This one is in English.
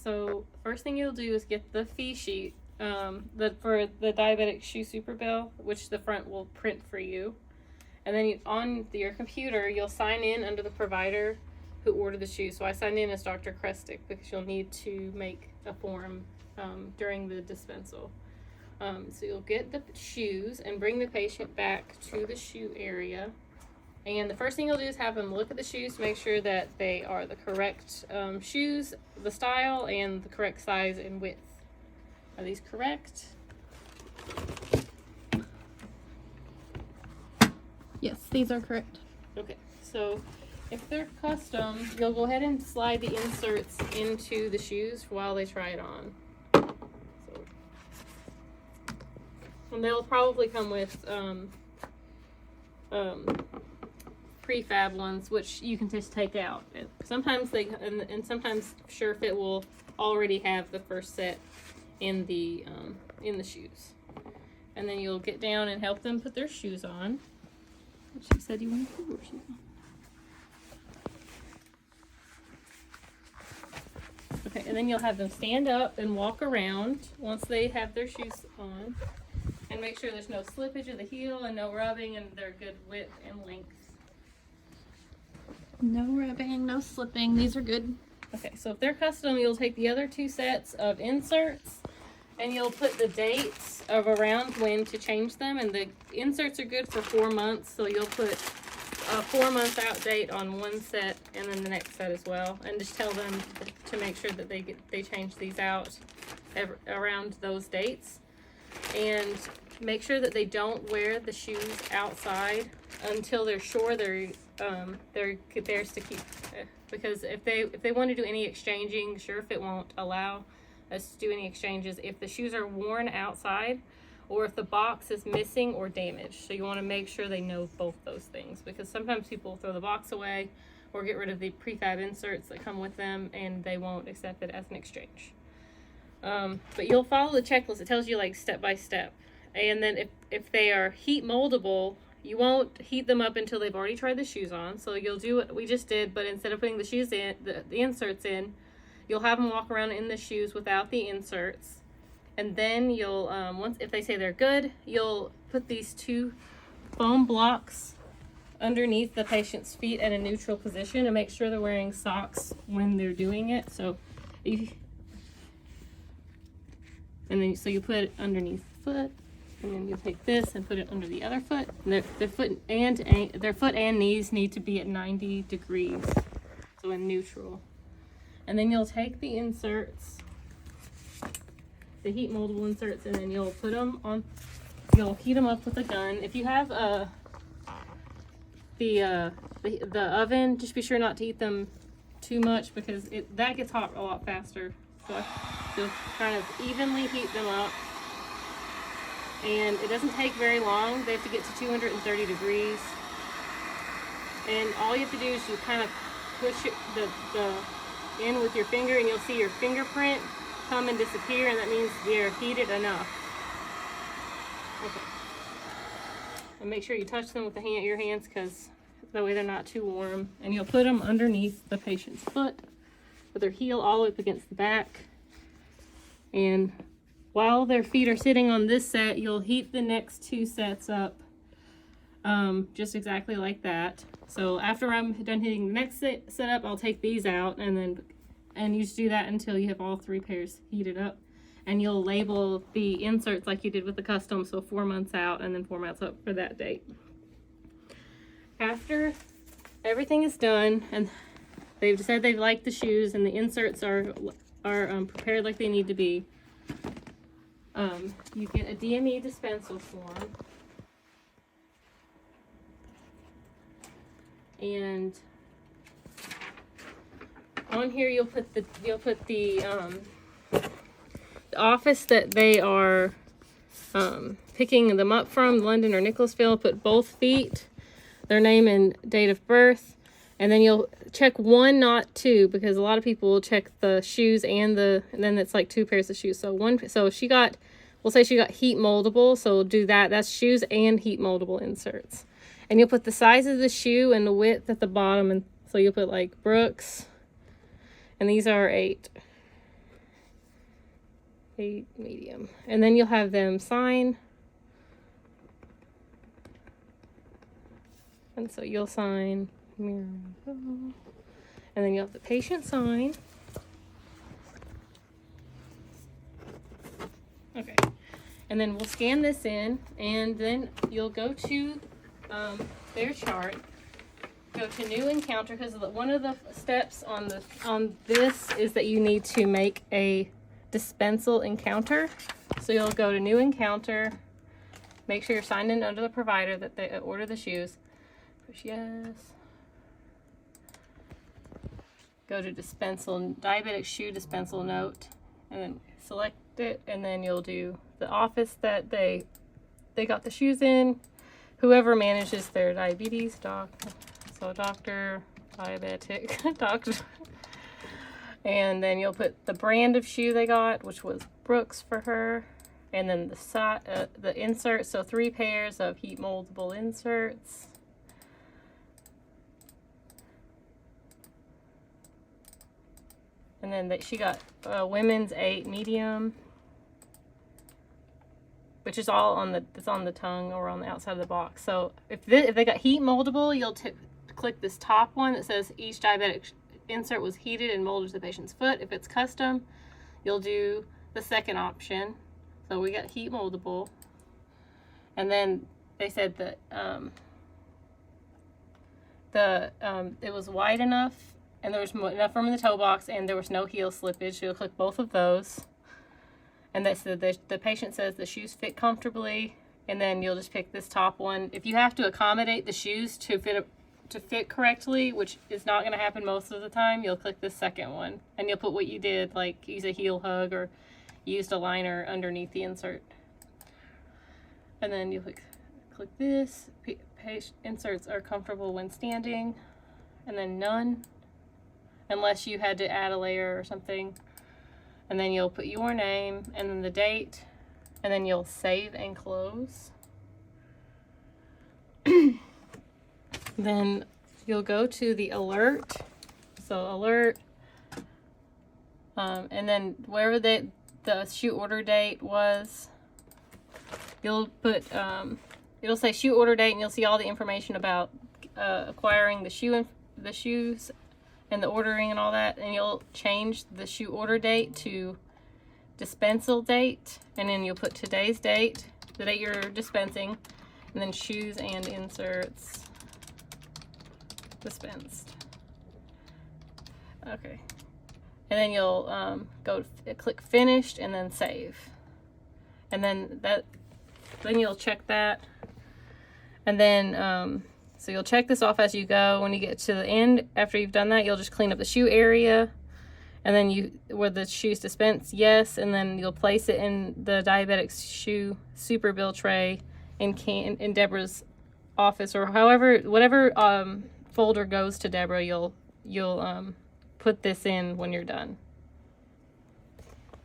So first thing you'll do is get the fee sheet for the diabetic shoe super bill, which the front will print for you. And then on your computer, you'll sign in under the provider who ordered the shoe. So I signed in as Dr. Krestic because you'll need to make a form during the dispensal. So you'll get the shoes and bring the patient back to the shoe area. And the first thing you'll do is have them look at the shoes to make sure that they are the correct shoes, the style, and the correct size and width. Are these correct? Yes, these are correct. Okay, so if they're custom, you'll go ahead and slide the inserts into the shoes while they try it on. So, and they'll probably come with prefab ones, which you can just take out. Sometimes they and sometimes SureFit will already have the first set in the shoes, and then you'll get down and help them put their shoes on. She said you want to put your shoes on. Okay, and then you'll have them stand up and walk around once they have their shoes on, and make sure there's no slippage of the heel and no rubbing, and they're good width and length. No rubbing, no slipping. These are good. Okay, so if they're custom, you'll take the other two sets of inserts and you'll put the dates of around when to change them. And the inserts are good for 4 months, so you'll put a 4 month out date on one set and then the next set as well. And just tell them to make sure that they change these out around those dates. And make sure that they don't wear the shoes outside until they're sure they're theirs to keep, because if they want to do any exchanging, SureFit won't allow us to do any exchanges if the shoes are worn outside or if the box is missing or damaged. So you want to make sure they know both those things, because sometimes people throw the box away or get rid of the prefab inserts that come with them and they won't accept it as an exchange. But you'll follow the checklist. It tells you like step by step. And then if they are heat moldable, you won't heat them up until they've already tried the shoes on. So you'll do what we just did, but instead of putting the shoes in, the inserts in, you'll have them walk around in the shoes without the inserts. And then you'll, if they say they're good, you'll put these 2 foam blocks underneath the patient's feet at a neutral position and make sure they're wearing socks when they're doing it. So you put it underneath the foot. And then you'll take this and put it under the other foot. Their foot and knees need to be at 90 degrees, so in neutral. And then you'll take the inserts, the heat moldable inserts, and then you'll put them on. You'll heat them up with a gun. If you have the oven, just be sure not to heat them too much, because that gets hot a lot faster. So you'll kind of evenly heat them up. And it doesn't take very long. They have to get to 230 degrees. And all you have to do is you kind of push it the in with your finger, and you'll see your fingerprint come and disappear, and that means they're heated enough. Okay. And make sure you touch them with your hands, because that way they're not too warm. And you'll put them underneath the patient's foot with their heel all the way up against the back. And while their feet are sitting on this set, you'll heat the next 2 sets up just exactly like that. So after I'm done heating the next set up, I'll take these out, and you just do that until you have all 3 pairs heated up. And you'll label the inserts like you did with the custom, so 4 months out and then 4 months up for that date. After everything is done and they've said they like the shoes and the inserts are prepared like they need to be, you get a DME dispensal form, and on here you'll put the office that they are picking them up from, London or Nicholasville. Put both feet, their name and date of birth, and then you'll check 1, not 2, because a lot of people will check the shoes and then it's like 2 pairs of shoes. So we'll say she got heat moldable, so we'll do that. That's shoes and heat moldable inserts. And you'll put the size of the shoe and the width at the bottom, and so you'll put like Brooks, and these are 8. 8 medium. And then you'll have them sign. And so you'll sign, and then you'll have the patient sign. Okay. And then we'll scan this in, and then you'll go to their chart. Go to new encounter, because one of the steps on this is that you need to make a dispensal encounter. So you'll go to new encounter, make sure you're signed in under the provider that they order the shoes. Push yes. Go to dispensal, diabetic shoe dispensal note, and then select it, and then you'll do the office that they got the shoes in, whoever manages their diabetes so doctor, diabetic, doctor. And then you'll put the brand of shoe they got, which was Brooks for her, and then the insert, so 3 pairs of heat moldable inserts. And then she got women's 8 medium, which is all on the tongue or on the outside of the box. So if they got heat moldable, you'll click this top one that says each diabetic insert was heated and molded to the patient's foot. If it's custom, you'll do the second option. So we got heat moldable, and then they said that it was wide enough, and there was enough room in the toe box, and there was no heel slippage. So you'll click both of those. And that's the patient says the shoes fit comfortably, and then you'll just pick this top one. If you have to accommodate the shoes to fit correctly, which is not going to happen most of the time, you'll click this second one, and you'll put what you did, like use a heel hug or used a liner underneath the insert. And then you click this. Inserts are comfortable when standing, and then none, unless you had to add a layer or something. And then you'll put your name and then the date, and then you'll save and close. Then you'll go to the alert. So alert, and then wherever the shoe order date was, you'll put, it'll say shoe order date, and you'll see all the information about acquiring the shoes and the ordering and all that, and you'll change the shoe order date to dispensal date, and then you'll put today's date, the date you're dispensing, and then shoes and inserts dispensed. Okay. And then you'll click finished and then save. And then you'll check that. And then so you'll check this off as you go. When you get to the end, after you've done that, you'll just clean up the shoe area, and then where the shoes dispense, yes, and then you'll place it in the diabetic shoe super bill tray in Deborah's office, or whatever folder goes to Deborah. You'll put this in when you're done.